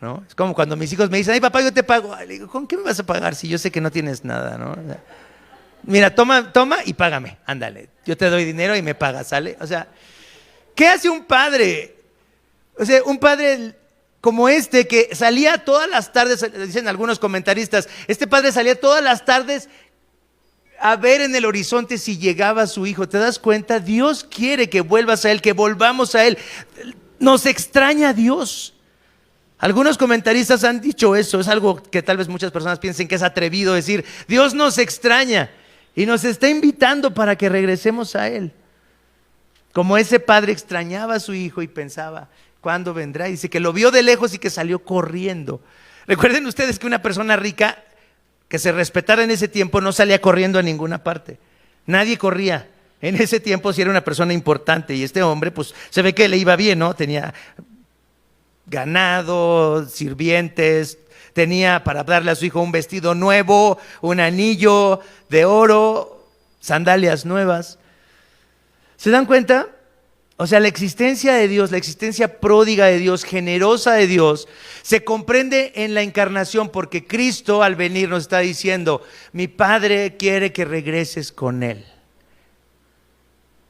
A: ¿no? Es como cuando mis hijos me dicen: ay, papá, yo te pago. Le digo: ¿con qué me vas a pagar si yo sé que no tienes nada, ¿no? O sea, mira, toma y págame, ándale, yo te doy dinero y me pagas, ¿sale? O sea, ¿qué hace un padre? O sea, un padre como este que salía todas las tardes, dicen algunos comentaristas, este padre salía todas las tardes a ver en el horizonte si llegaba su hijo. ¿Te das cuenta? Dios quiere que vuelvas a Él, que volvamos a Él. Nos extraña Dios. Algunos comentaristas han dicho eso, es algo que tal vez muchas personas piensen que es atrevido decir: Dios nos extraña y nos está invitando para que regresemos a Él. Como ese padre extrañaba a su hijo y pensaba: ¿cuándo vendrá? Y dice que lo vio de lejos y que salió corriendo. Recuerden ustedes que una persona rica que se respetara en ese tiempo no salía corriendo a ninguna parte. Nadie corría. En ese tiempo sí era una persona importante, y este hombre pues se ve que le iba bien, ¿no? Tenía ganado, sirvientes, tenía para darle a su hijo un vestido nuevo, un anillo de oro. sandalias nuevas. ¿Se dan cuenta? O sea, la existencia de Dios, la existencia pródiga de Dios, generosa de Dios, se comprende en la encarnación, porque Cristo al venir nos está diciendo: mi Padre quiere que regreses con Él.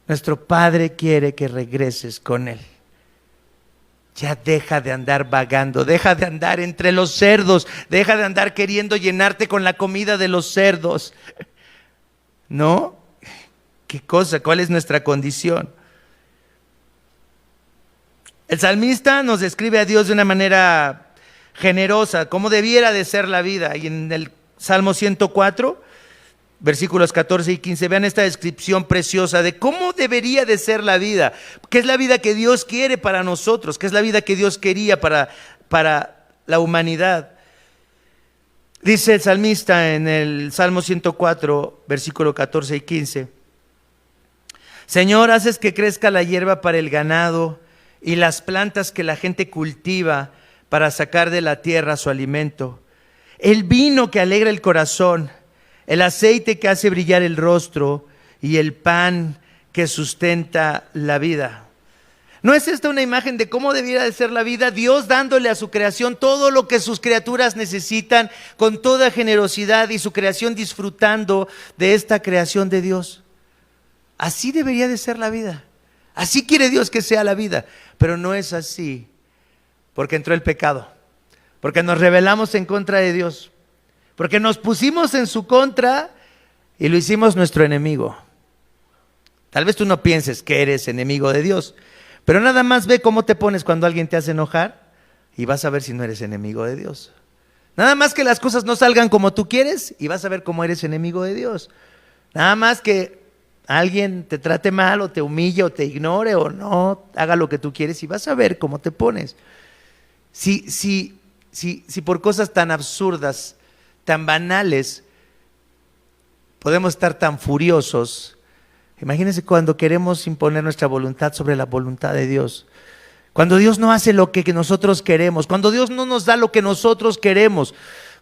A: Nuestro Padre quiere que regreses con Él. Ya deja de andar vagando, deja de andar entre los cerdos, deja de andar queriendo llenarte con la comida de los cerdos. ¿No? ¿Qué cosa? ¿Cuál es nuestra condición? El salmista nos describe a Dios de una manera generosa, como debiera de ser la vida. Y en el Salmo 104, versículos 14 y 15, vean esta descripción preciosa de cómo debería de ser la vida. ¿Qué es la vida que Dios quiere para nosotros? ¿Qué es la vida que Dios quería para la humanidad? Dice el salmista en el Salmo 104, versículo 14 y 15: Señor, haces que crezca la hierba para el ganado y las plantas que la gente cultiva para sacar de la tierra su alimento. El vino que alegra el corazón, el aceite que hace brillar el rostro y el pan que sustenta la vida. ¿No es esta una imagen de cómo debiera de ser la vida? Dios dándole a su creación todo lo que sus criaturas necesitan con toda generosidad, y su creación disfrutando de esta creación de Dios. Así debería de ser la vida. Así quiere Dios que sea la vida. Pero no es así, porque entró el pecado, porque nos rebelamos en contra de Dios, porque nos pusimos en su contra y lo hicimos nuestro enemigo. Tal vez tú no pienses que eres enemigo de Dios, pero nada más ve cómo te pones cuando alguien te hace enojar y vas a ver si no eres enemigo de Dios. Nada más que las cosas no salgan como tú quieres y vas a ver cómo eres enemigo de Dios. Nada más que alguien te trate mal o te humille o te ignore o no haga lo que tú quieres y vas a ver cómo te pones. Si por cosas tan absurdas, tan banales, podemos estar tan furiosos, imagínense cuando queremos imponer nuestra voluntad sobre la voluntad de Dios. Cuando Dios no hace lo que nosotros queremos, cuando Dios no nos da lo que nosotros queremos,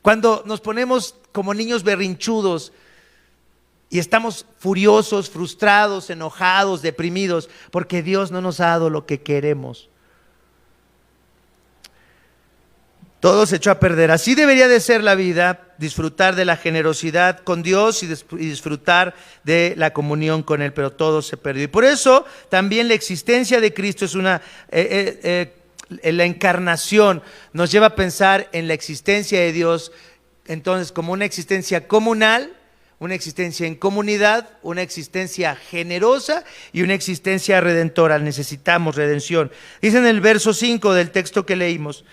A: cuando nos ponemos como niños berrinchudos y estamos furiosos, frustrados, enojados, deprimidos, porque Dios no nos ha dado lo que queremos. Todo se echó a perder. Así debería de ser la vida: disfrutar de la generosidad con Dios y disfrutar de la comunión con Él, pero todo se perdió. Y por eso también la existencia de Cristo es la encarnación nos lleva a pensar en la existencia de Dios, entonces, como una existencia comunal, una existencia en comunidad, una existencia generosa y una existencia redentora. Necesitamos redención. Dice en el verso 5 del texto que leímos: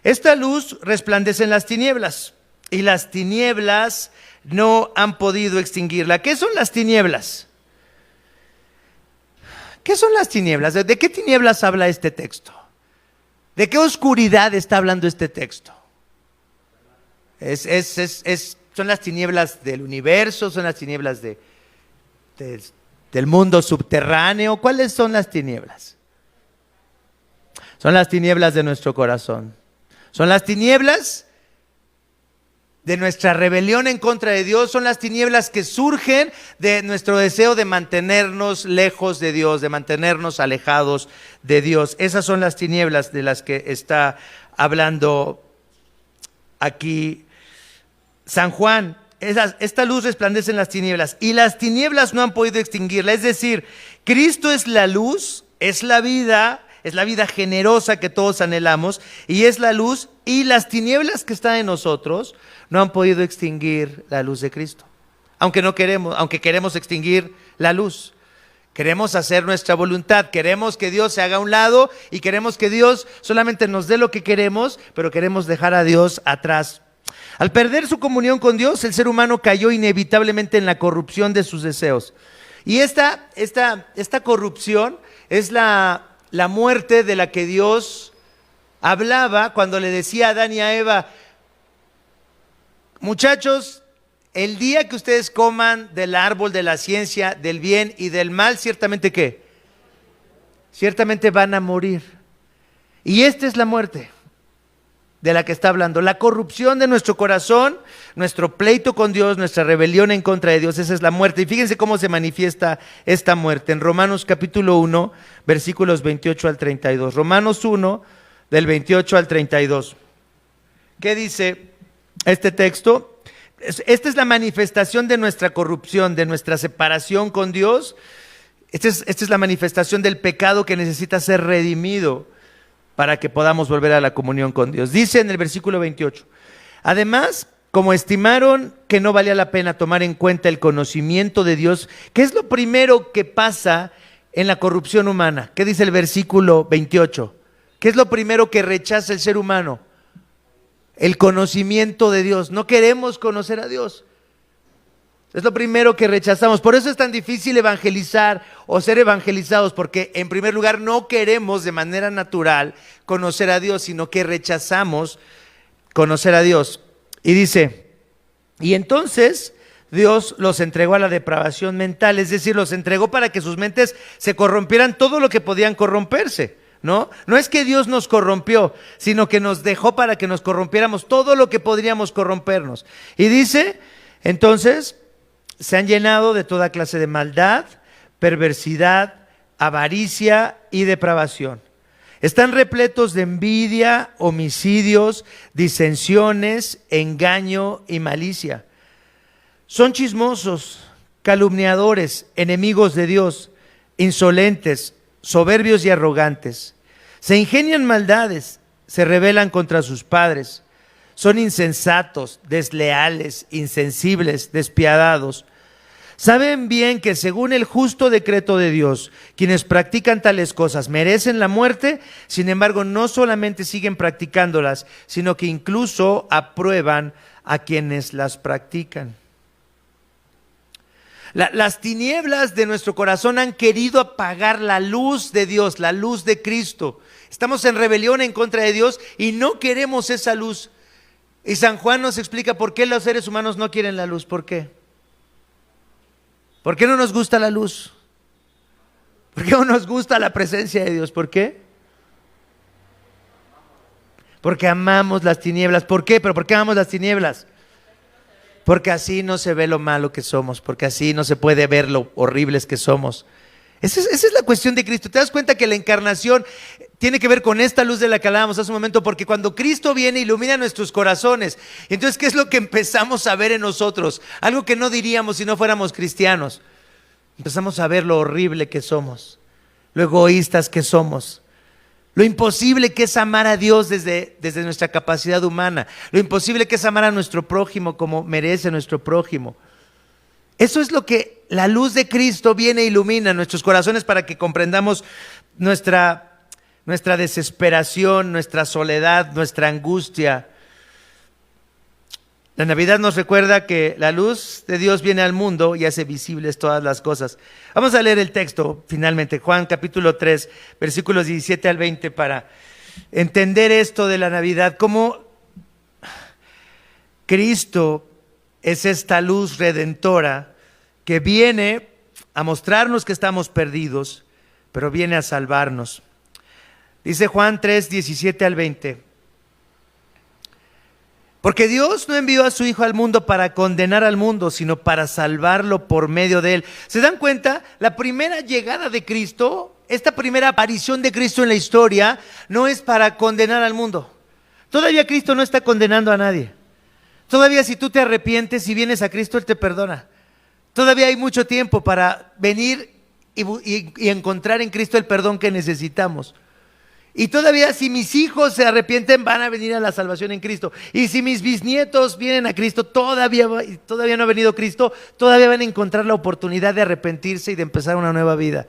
A: esta luz resplandece en las tinieblas y las tinieblas no han podido extinguirla. ¿Qué son las tinieblas? ¿Qué son las tinieblas? ¿De qué tinieblas habla este texto? ¿De qué oscuridad está hablando este texto? Son las tinieblas del universo, son las tinieblas del mundo subterráneo. ¿Cuáles son las tinieblas? Son las tinieblas de nuestro corazón. Son las tinieblas de nuestra rebelión en contra de Dios. Son las tinieblas que surgen de nuestro deseo de mantenernos lejos de Dios, de mantenernos alejados de Dios. Esas son las tinieblas de las que está hablando aquí San Juan. Esta luz resplandece en las tinieblas y las tinieblas no han podido extinguirla. Es decir, Cristo es la luz, es la vida generosa que todos anhelamos, y es la luz, y las tinieblas que están en nosotros no han podido extinguir la luz de Cristo. Aunque queremos extinguir la luz. Queremos hacer nuestra voluntad, queremos que Dios se haga a un lado y queremos que Dios solamente nos dé lo que queremos, pero queremos dejar a Dios atrás. Al perder su comunión con Dios, el ser humano cayó inevitablemente en la corrupción de sus deseos. Y esta corrupción es la muerte de la que Dios hablaba cuando le decía a Adán y a Eva: muchachos, el día que ustedes coman del árbol de la ciencia del bien y del mal, ciertamente ¿qué? Ciertamente van a morir. Y esta es la muerte. de la que está hablando. La corrupción de nuestro corazón, nuestro pleito con Dios, nuestra rebelión en contra de Dios, esa es la muerte. Y fíjense cómo se manifiesta esta muerte en Romanos capítulo 1, versículos 28 al 32. Romanos 1, del 28 al 32. ¿Qué dice este texto? Esta es la manifestación de nuestra corrupción, de nuestra separación con Dios. Esta es la manifestación del pecado que necesita ser redimido para que podamos volver a la comunión con Dios. Dice en el versículo 28, además, como estimaron que no valía la pena tomar en cuenta el conocimiento de Dios, ¿qué es lo primero que pasa en la corrupción humana? ¿Qué dice el versículo 28? ¿Qué es lo primero que rechaza el ser humano? El conocimiento de Dios. No queremos conocer a Dios. Es lo primero que rechazamos. Por eso es tan difícil evangelizar o ser evangelizados, porque en primer lugar no queremos de manera natural conocer a Dios, sino que rechazamos conocer a Dios. Y dice, y entonces Dios los entregó a la depravación mental, es decir, los entregó para que sus mentes se corrompieran todo lo que podían corromperse. No es que Dios nos corrompió, sino que nos dejó para que nos corrompiéramos todo lo que podríamos corrompernos. Y dice, entonces, se han llenado de toda clase de maldad, perversidad, avaricia y depravación. Están repletos de envidia, homicidios, disensiones, engaño y malicia. Son chismosos, calumniadores, enemigos de Dios, insolentes, soberbios y arrogantes. Se ingenian maldades, se rebelan contra sus padres. Son insensatos, desleales, insensibles, despiadados. Saben bien que según el justo decreto de Dios, quienes practican tales cosas merecen la muerte. Sin embargo, no solamente siguen practicándolas, sino que incluso aprueban a quienes las practican. Las tinieblas de nuestro corazón han querido apagar la luz de Dios, la luz de Cristo. Estamos en rebelión en contra de Dios y no queremos esa luz. Y San Juan nos explica por qué los seres humanos no quieren la luz. ¿Por qué? ¿Por qué no nos gusta la luz? ¿Por qué no nos gusta la presencia de Dios? ¿Por qué? Porque amamos las tinieblas. ¿Por qué? ¿Pero por qué amamos las tinieblas? Porque así no se ve lo malo que somos, porque así no se puede ver lo horribles que somos. Esa es la cuestión de Cristo. ¿Te das cuenta que la encarnación tiene que ver con esta luz de la que hablábamos hace un momento? Porque cuando Cristo viene, ilumina nuestros corazones. Entonces, ¿qué es lo que empezamos a ver en nosotros? Algo que no diríamos si no fuéramos cristianos. Empezamos a ver lo horrible que somos, lo egoístas que somos, lo imposible que es amar a Dios desde nuestra capacidad humana, lo imposible que es amar a nuestro prójimo como merece nuestro prójimo. Eso es lo que la luz de Cristo viene e ilumina nuestros corazones para que comprendamos nuestra desesperación, nuestra soledad, nuestra angustia. La Navidad nos recuerda que la luz de Dios viene al mundo y hace visibles todas las cosas. Vamos a leer el texto finalmente, Juan capítulo 3, versículos 17 al 20, para entender esto de la Navidad, cómo Cristo es esta luz redentora que viene a mostrarnos que estamos perdidos, pero viene a salvarnos. Dice Juan 3, 17 al 20. Porque Dios no envió a su Hijo al mundo para condenar al mundo, sino para salvarlo por medio de él. ¿Se dan cuenta? La primera llegada de Cristo, esta primera aparición de Cristo en la historia, no es para condenar al mundo. Todavía Cristo no está condenando a nadie. Todavía si tú te arrepientes y vienes a Cristo, Él te perdona. Todavía hay mucho tiempo para venir y encontrar en Cristo el perdón que necesitamos. Y todavía si mis hijos se arrepienten, van a venir a la salvación en Cristo. Y si mis bisnietos vienen a Cristo, todavía no ha venido Cristo, todavía van a encontrar la oportunidad de arrepentirse y de empezar una nueva vida.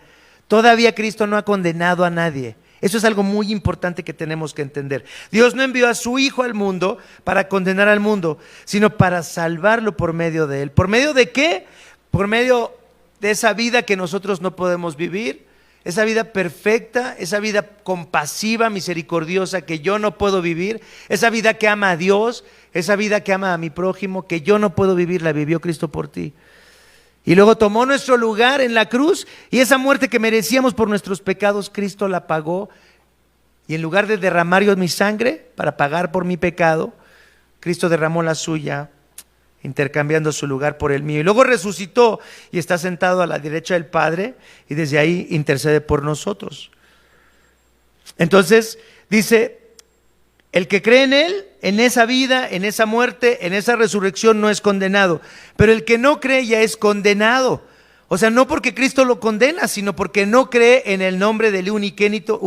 A: Todavía Cristo no ha condenado a nadie. Eso es algo muy importante que tenemos que entender. Dios no envió a su Hijo al mundo para condenar al mundo, sino para salvarlo por medio de él. ¿Por medio de qué? Por medio de esa vida que nosotros no podemos vivir. Esa vida perfecta, esa vida compasiva, misericordiosa que yo no puedo vivir, esa vida que ama a Dios, esa vida que ama a mi prójimo, que yo no puedo vivir, la vivió Cristo por ti. Y luego tomó nuestro lugar en la cruz y esa muerte que merecíamos por nuestros pecados, Cristo la pagó Y en lugar de derramar yo mi sangre para pagar por mi pecado, Cristo derramó la suya, intercambiando su lugar por el mío. Y luego resucitó y está sentado a la derecha del Padre y desde ahí intercede por nosotros. Entonces dice, el que cree en Él, en esa vida, en esa muerte, en esa resurrección no es condenado. Pero el que no cree ya es condenado. O sea, no porque Cristo lo condena, sino porque no cree en el nombre del unigénito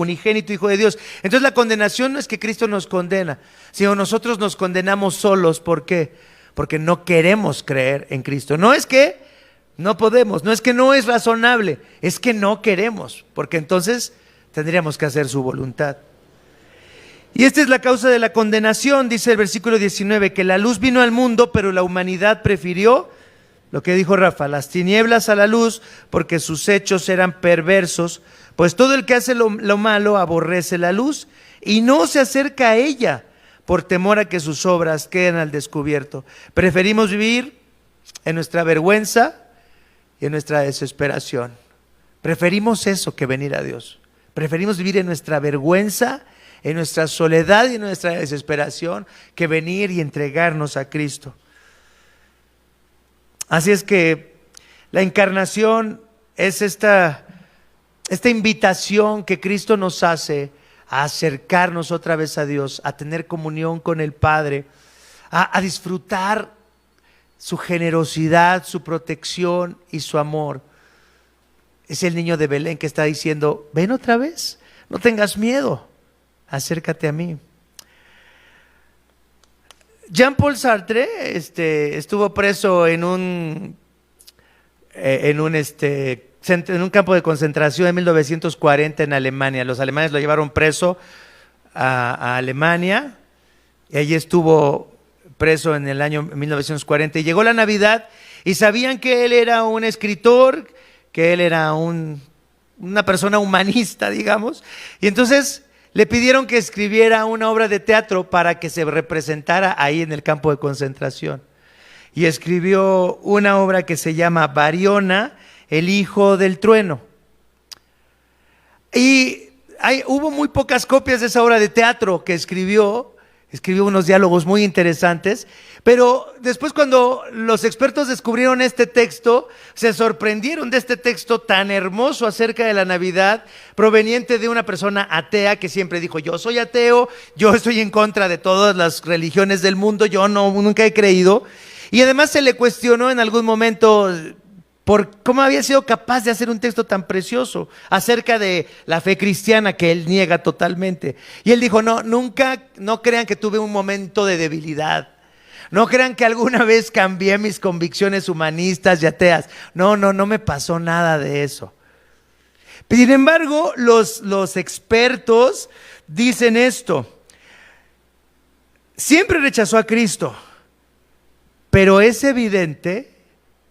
A: Hijo de Dios. Entonces la condenación no es que Cristo nos condena, sino nosotros nos condenamos solos. ¿Por qué? Porque no queremos creer en Cristo. No es que no podemos, no es que no es razonable, es que no queremos, porque entonces tendríamos que hacer su voluntad. Y esta es la causa de la condenación, dice el versículo 19, que la luz vino al mundo, pero la humanidad prefirió, lo que dijo Rafa, las tinieblas a la luz, porque sus hechos eran perversos, pues todo el que hace lo malo aborrece la luz y no se acerca a ella, por temor a que sus obras queden al descubierto. Preferimos vivir en nuestra vergüenza y en nuestra desesperación. Preferimos eso que venir a Dios. Preferimos vivir en nuestra vergüenza, en nuestra soledad y en nuestra desesperación, que venir y entregarnos a Cristo. Así es que la encarnación es esta invitación que Cristo nos hace a acercarnos otra vez a Dios, a tener comunión con el Padre, a disfrutar su generosidad, su protección y su amor. Es el niño de Belén que está diciendo, ven otra vez, no tengas miedo, acércate a mí. Jean-Paul Sartre estuvo preso en un campo de concentración en 1940 en Alemania. Los alemanes lo llevaron preso a Alemania y allí estuvo preso en el año 1940. Y llegó la Navidad y sabían que él era un escritor, que él era una persona humanista, digamos. Y entonces le pidieron que escribiera una obra de teatro para que se representara ahí en el campo de concentración. Y escribió una obra que se llama Bariona, el hijo del trueno. Y hubo muy pocas copias de esa obra de teatro que escribió unos diálogos muy interesantes, pero después cuando los expertos descubrieron este texto, se sorprendieron de este texto tan hermoso acerca de la Navidad, proveniente de una persona atea que siempre dijo, yo soy ateo, yo estoy en contra de todas las religiones del mundo, yo nunca he creído, y además se le cuestionó en algún momento por cómo había sido capaz de hacer un texto tan precioso acerca de la fe cristiana que él niega totalmente. Y él dijo, no crean que tuve un momento de debilidad. No crean que alguna vez cambié mis convicciones humanistas y ateas. No me pasó nada de eso. Sin embargo, los expertos dicen esto. Siempre rechazó a Cristo, pero es evidente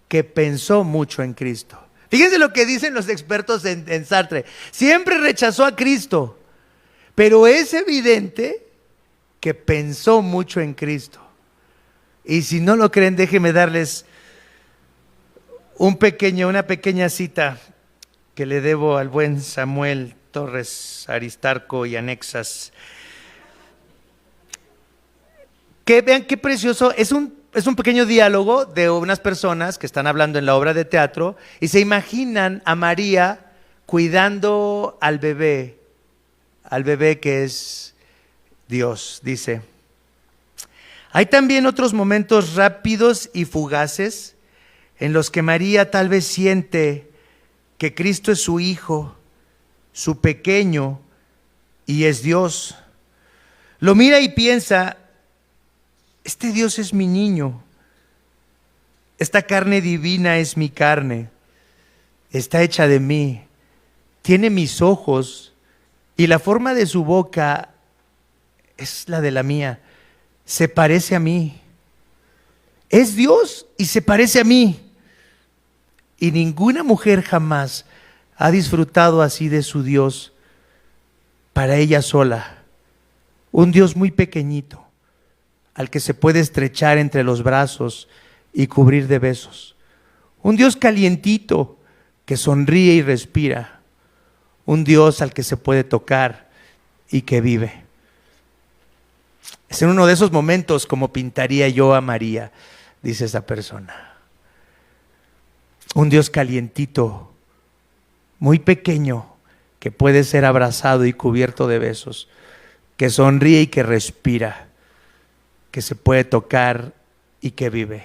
A: que pensó mucho en Cristo. Fíjense lo que dicen los expertos en Sartre. Siempre rechazó a Cristo, pero es evidente que pensó mucho en Cristo. Y si no lo creen, déjenme darles una pequeña cita que le debo al buen Samuel Torres Aristarco y Anexas. Que vean qué precioso, es un pequeño diálogo de unas personas que están hablando en la obra de teatro y se imaginan a María cuidando al bebé que es Dios. Dice, hay también otros momentos rápidos y fugaces en los que María tal vez siente que Cristo es su hijo, su pequeño, y es Dios. Lo mira y piensa, este Dios es mi niño, esta carne divina es mi carne, está hecha de mí, tiene mis ojos y la forma de su boca es la de la mía, se parece a mí, es Dios y se parece a mí. Y ninguna mujer jamás ha disfrutado así de su Dios para ella sola, un Dios muy pequeñito, al que se puede estrechar entre los brazos y cubrir de besos. Un Dios calientito que sonríe y respira. Un Dios al que se puede tocar y que vive. Es en uno de esos momentos como pintaría yo a María, dice esa persona. Un Dios calientito, muy pequeño, que puede ser abrazado y cubierto de besos, que sonríe y que respira, que se puede tocar y que vive.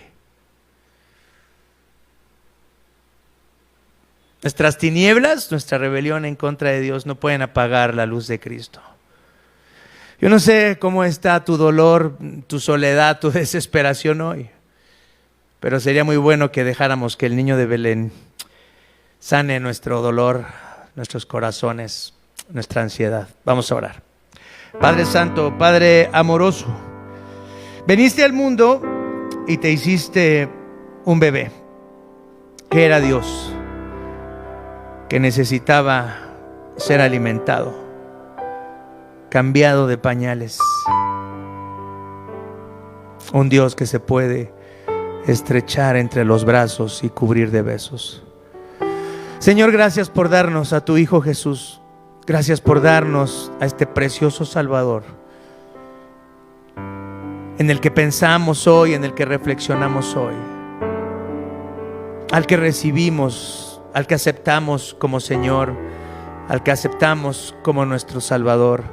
A: Nuestras tinieblas, nuestra rebelión en contra de Dios no pueden apagar la luz de Cristo. Yo no sé cómo está tu dolor, tu soledad, tu desesperación hoy, pero sería muy bueno que dejáramos que el niño de Belén sane nuestro dolor, nuestros corazones, nuestra ansiedad. Vamos a orar. Padre Santo, Padre amoroso, veniste al mundo y te hiciste un bebé, que era Dios, que necesitaba ser alimentado, cambiado de pañales. Un Dios que se puede estrechar entre los brazos y cubrir de besos. Señor, gracias por darnos a tu Hijo Jesús. Gracias por darnos a este precioso Salvador, en el que pensamos hoy, en el que reflexionamos hoy, al que recibimos, al que aceptamos como Señor, al que aceptamos como nuestro Salvador,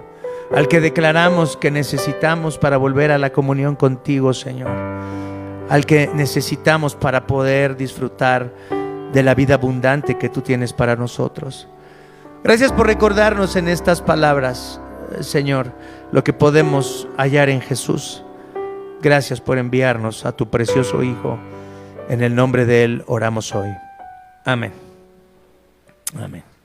A: al que declaramos que necesitamos para volver a la comunión contigo, Señor, al que necesitamos para poder disfrutar de la vida abundante que tú tienes para nosotros. Gracias por recordarnos en estas palabras, Señor, lo que podemos hallar en Jesús. Gracias por enviarnos a tu precioso Hijo. En el nombre de Él oramos hoy. Amén. Amén.